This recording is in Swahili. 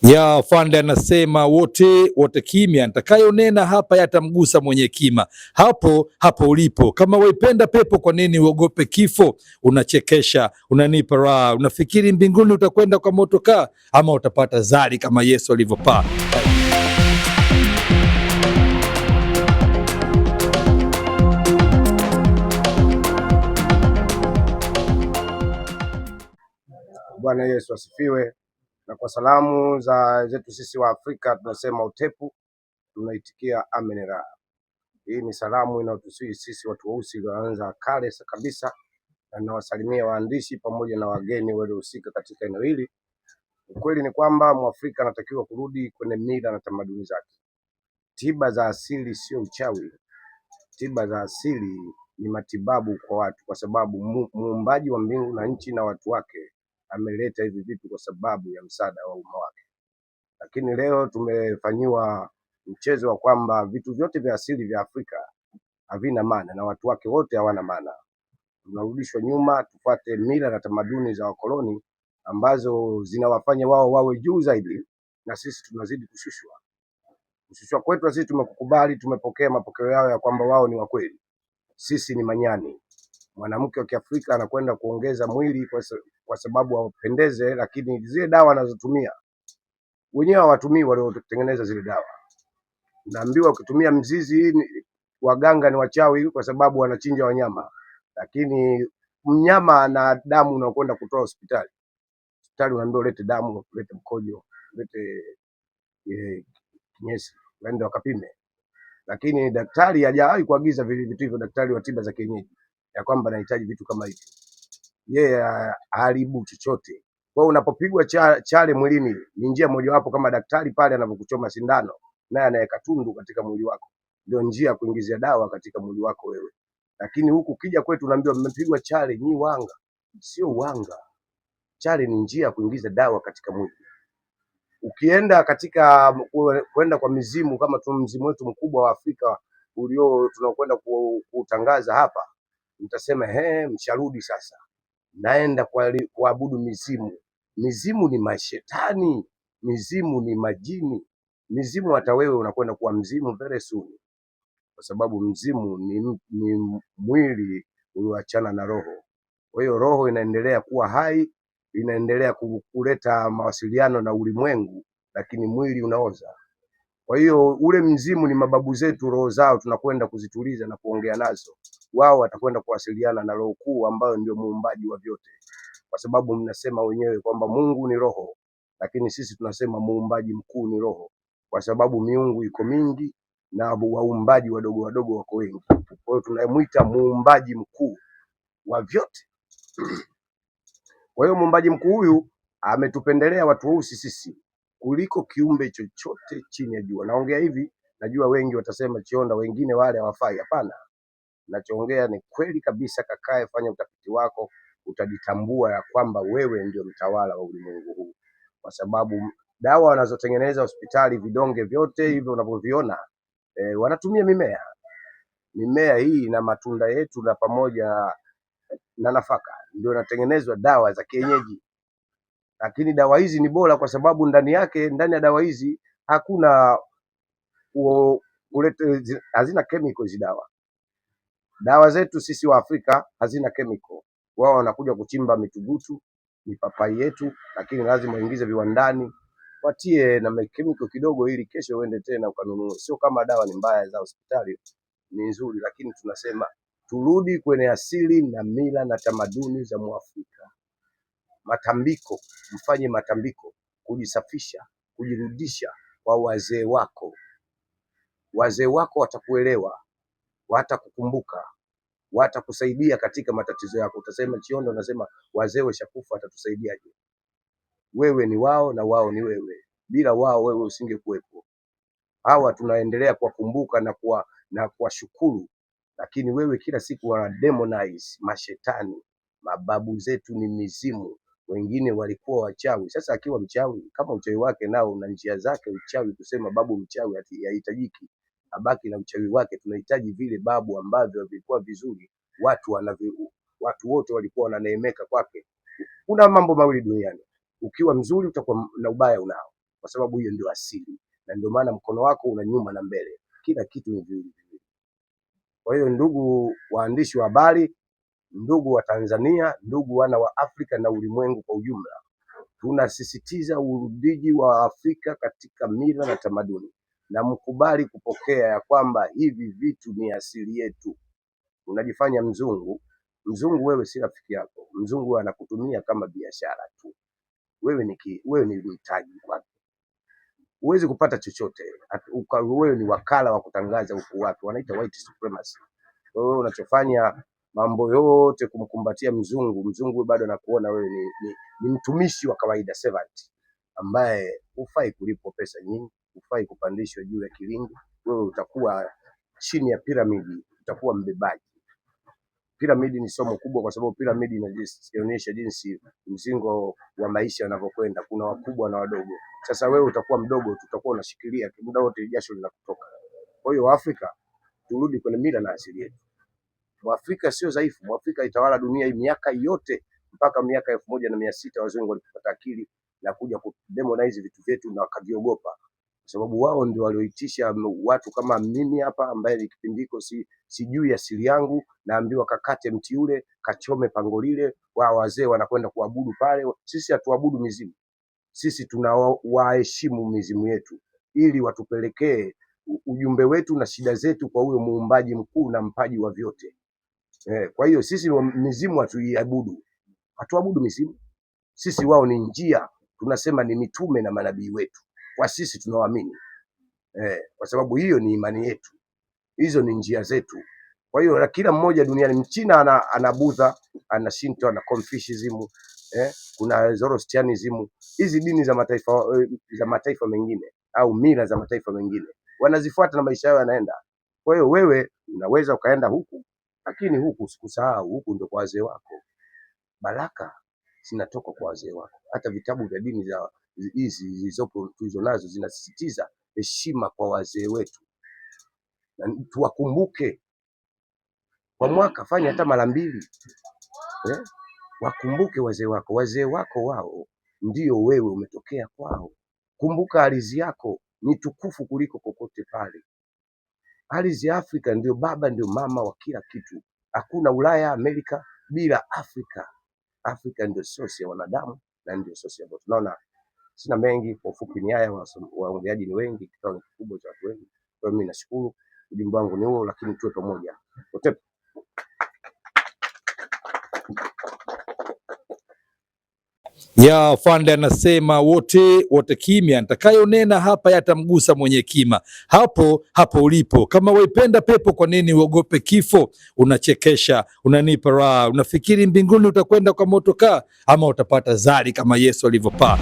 Ya Fande anasema wote kimya, nitakayonena hapa yatamgusa mwenye kima. Hapo ulipo, kama waipenda pepo, kwa nini uogope kifo? Unachekesha, unanipa raha, unafikiri mbinguni utakwenda kwa motokaa ama utapata zari kama Yesu alivyopaa? Bwana Yesu asifiwe. Na kwa salamu zetu sisi wa Afrika tunasema utepu, tunaitikia amen ra. Hii ni salamu inayotusii sisi watu weusi waanza kale kabisa, na nawasalimia waandishi pamoja na wageni waliohusika katika eneo hili. Ukweli ni kwamba Mwafrika anatakiwa kurudi kwenye mila na tamaduni zake. Tiba za asili sio uchawi. Tiba za asili ni matibabu kwa watu, kwa sababu muumbaji wa mbingu na nchi na watu wake ameleta hivi vitu kwa sababu ya msaada wa umma wake. Lakini leo tumefanyiwa mchezo wa kwamba vitu vyote vya asili vya Afrika havina maana na watu wake wote hawana maana. Tunarudishwa nyuma tupate mila na tamaduni za wakoloni ambazo zinawafanya wao wawe juu zaidi, na sisi tunazidi kushushwa. Kushushwa kwetu sisi tumekubali, tumepokea mapokeo yao ya kwamba wao ni wakweli, sisi ni manyani. Mwanamke wa Kiafrika anakwenda kuongeza mwili kwa sababu awapendeze, lakini zile dawa anazotumia wenyewe hawatumii waliotengeneza zile dawa. Naambiwa ukitumia mzizi, waganga ni wachawi kwa sababu wanachinja wanyama, lakini mnyama na damu unakwenda kutoa hospitali. Hospitali unaambiwa ulete damu, ulete mkojo, ulete kinyesi, waende wakapime. Lakini daktari hajawahi kuagiza vitu hivyo, daktari wa tiba za kienyeji, ya kwamba anahitaji vitu kama hivi. Yeye haribu chochote. Kwa unapopigwa chale mwilini, ni njia mojawapo kama daktari pale anapokuchoma sindano, naye anaweka tundu katika mwili wako, ndio njia ya kuingizia dawa katika mwili wako wewe. Lakini huku kija kwetu unaambiwa mmepigwa chale, ni wanga. Sio wanga. Chale ni njia ya kuingiza dawa katika mwili. Ukienda katika kwenda kwa mizimu, kama tu mzimu wetu mkubwa wa Afrika tunakwenda kutangaza hapa, mtasema msharudi sasa. Naenda kuabudu mizimu. Mizimu ni mashetani, mizimu ni majini. Mizimu hata wewe unakwenda kuwa mzimu very soon, kwa sababu mzimu ni mwili ulioachana na roho. Kwa hiyo roho inaendelea kuwa hai, inaendelea kuleta mawasiliano na ulimwengu, lakini mwili unaoza. Kwa hiyo ule mzimu ni mababu zetu, roho zao tunakwenda kuzituliza na kuongea nazo. Wao watakwenda kuwasiliana na roho kuu ambayo ndio muumbaji wa vyote, kwa sababu mnasema wenyewe kwamba Mungu ni roho, lakini sisi tunasema muumbaji mkuu ni roho, kwa sababu miungu iko mingi na waumbaji wadogo wadogo wako wengi. Kwa hiyo tunamuita muumbaji mkuu wa vyote. Kwa hiyo muumbaji mkuu huyu ametupendelea watu weusi sisi kuliko kiumbe chochote chini ya jua. Naongea hivi, najua wengi watasema Chionda, wengine wale hawafai. Hapana, nachoongea ni kweli kabisa. Kakae, fanya utafiti wako, utajitambua ya kwamba wewe ndio mtawala wa ulimwengu huu, kwa sababu dawa wanazotengeneza hospitali, vidonge vyote hivyo unavyoviona, wanatumia mimea. Mimea hii na matunda yetu na pamoja na nafaka ndio inatengenezwa dawa za kienyeji. Lakini dawa hizi ni bora kwa sababu ndani ya dawa hizi hakuna hazina chemical. Hizi dawa zetu sisi wa Afrika hazina chemical. Wao wanakuja kuchimba mitugutu, mipapai yetu, lakini lazima waingize viwandani, watie na chemical kidogo ili kesho uende tena ukanunue. Sio kama dawa ni mbaya, za hospitali ni nzuri, lakini tunasema turudi kwenye asili na mila na tamaduni za Mwafrika. Matambiko, mfanye matambiko, kujisafisha, kujirudisha kwa wazee wako. Wazee wako watakuelewa, watakukumbuka, watakusaidia katika matatizo yako. Utasema Chionda, unasema wazee washakufa, watatusaidiaje? Wewe ni wao na wao ni wewe. Bila wao wewe usingekuwepo. Hawa tunaendelea kuwakumbuka na kuwashukuru, lakini wewe kila siku wana demonize mashetani. Mababu zetu ni mizimu, wengine walikuwa wachawi. Sasa akiwa mchawi, kama uchawi wake nao una njia zake, uchawi kusema babu mchawi hahitajiki, abaki na uchawi wake. Tunahitaji vile babu ambavyo vilikuwa vizuri, watu wote walikuwa wananeemeka kwake. Kuna mambo mawili duniani, ukiwa mzuri utakuwa na ubaya unao. kwa sababu hiyo ndio asili, na ndio maana mkono wako una nyuma na mbele, kila kitu ni viwili viwili. Kwa hiyo ndugu waandishi wa habari, ndugu wa Tanzania, ndugu wana wa Afrika na ulimwengu kwa ujumla, tunasisitiza urudiji wa Afrika katika mila na tamaduni, na mkubali kupokea ya kwamba hivi vitu ni asili yetu. Unajifanya mzungu. Mzungu wewe si rafiki yako. Mzungu anakutumia kama biashara tu. Wewe ni mtaji kwake. Huwezi kupata chochote. Wewe ni wakala wa kutangaza huku watu wanaita white supremacy. Wewe unachofanya mambo yote kumkumbatia mzungu. Mzungu bado anakuona wewe ni mtumishi wa kawaida, servant, ambaye hufai kulipwa pesa nyingi, hufai kupandishwa juu ya kilingi. Wewe utakuwa chini ya piramidi, utakuwa mbebaji. Piramidi ni somo kubwa, kwa sababu piramidi inaonyesha jinsi mzingo wa maisha unavyokwenda. Kuna wakubwa na wadogo. Sasa wewe utakuwa mdogo, tutakuwa unashikilia muda wote, jasho linakutoka. Kwa hiyo Afrika, turudi kwenye mila na asili yetu. Mwafrika sio dhaifu. Mwafrika itawala dunia hii miaka yote mpaka miaka 1600 wazungu walipata akili na kuja kudemonize vitu vyetu na wakaviogopa, kwa sababu wao ndio walioitisha watu kama mimi hapa, ambaye ni kipindiko sijui asili yangu, naambiwa kakate mti ule, kachome pango lile, wao wazee wanakwenda kuabudu pale. Sisi hatuabudu mizimu, sisi tunawaheshimu mizimu yetu ili watupelekee ujumbe wetu na shida zetu kwa huyo muumbaji mkuu na mpaji wa vyote. Kwa hiyo sisi mizimu hatuiabudu, hatuabudu mizimu. Sisi wao ni njia, tunasema ni mitume na manabii wetu, kwa sisi tunawaamini. Kwa sababu hiyo ni imani yetu, hizo ni njia zetu. Kwa hiyo kila mmoja duniani, Mchina ana Buddha, ana Shinto, ana Confucianism, kuna Zoroastrianism. Hizi dini za mataifa mengine au mila za mataifa mengine wanazifuata na maisha yao yanaenda. Kwa hiyo wewe unaweza ukaenda huku, lakini huku usikusahau, huku ndio kwa wazee wako. Baraka zinatoka kwa wazee wako. Hata vitabu vya dini za hizi zilizopo tulizonazo zinasisitiza heshima kwa wazee wetu, na tuwakumbuke kwa mwaka. Fanya hata mara 2, wakumbuke wazee wako. Wazee wako wao ndio wewe umetokea kwao. Kumbuka ardhi yako ni tukufu kuliko kokote pale. Ardhi ya Afrika ndio baba, ndio mama wa kila kitu. Hakuna Ulaya, Amerika bila Afrika. Afrika ndio sosi ya wanadamu na ndio sosi ya watu. Tunaona, sina mengi, kwa ufupi ni haya. Waongeaji ni wengi, kikao ni kikubwa cha watu wengi. Kwa hiyo mimi nashukuru, ujumbe wangu ni huo, lakini tuwe pamoja. Ya Afande anasema wote kimya, nitakayonena hapa yatamgusa mwenye kima. Hapo ulipo, kama waipenda pepo, kwa nini uogope kifo? Unachekesha, unanipa raha, unafikiri mbinguni utakwenda kwa motokaa, ama utapata zari kama Yesu alivyopaa?